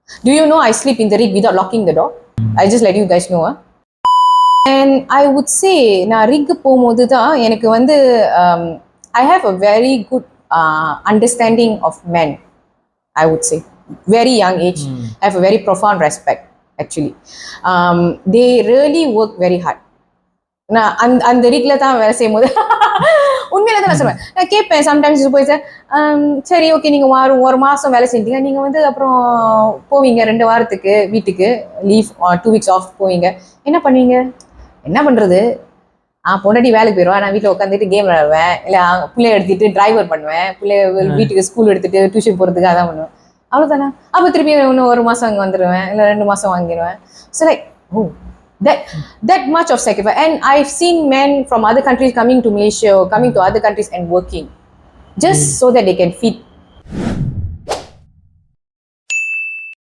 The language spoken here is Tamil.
Do you know I sleep in the rig without locking the door? I just let you guys know. And I would say நான் ரிக்கு போகும்போது தான் எனக்கு வந்து I have a very good understanding of men. I would say very young age. I have a very profound respect actually. They really work very hard. நான் அந்த ரிக்ல தான் வேலை செய்யும் போது உண்மையில தான் நான் சொல்லுவேன். நான் கேட்பேன் சம்டைம்ஸ் போய் சரி ஓகே நீங்க ஒரு மாசம் வேலை செஞ்சீங்க, நீங்க வந்து அப்புறம் போவீங்க 2 வாரத்துக்கு வீட்டுக்கு லீவ் 2 weeks ஆஃப் போவீங்க, என்ன பண்ணுவீங்க? என்ன பண்றது, பொண்டாட்டி வேலைக்கு போயிடுவேன், நான் வீட்டில் உட்காந்துட்டு கேம் விளையாடுவேன், இல்லை பிள்ளைய எடுத்துட்டு டிரைவர் பண்ணுவேன், பிள்ளைய வீட்டுக்கு ஸ்கூல் எடுத்துட்டு டியூஷன் போகிறதுக்கு அதான் பண்ணுவேன், அவ்வளோதானே. அப்போ திருப்பி இன்னும் 1 மாதம் அங்கே வந்துடுவேன், இல்லை 2 மாதம் வாங்கிடுவேன். So like that much of sacrifice. And I've seen men from other countries coming to Malaysia or coming to other countries and working just so that they can feed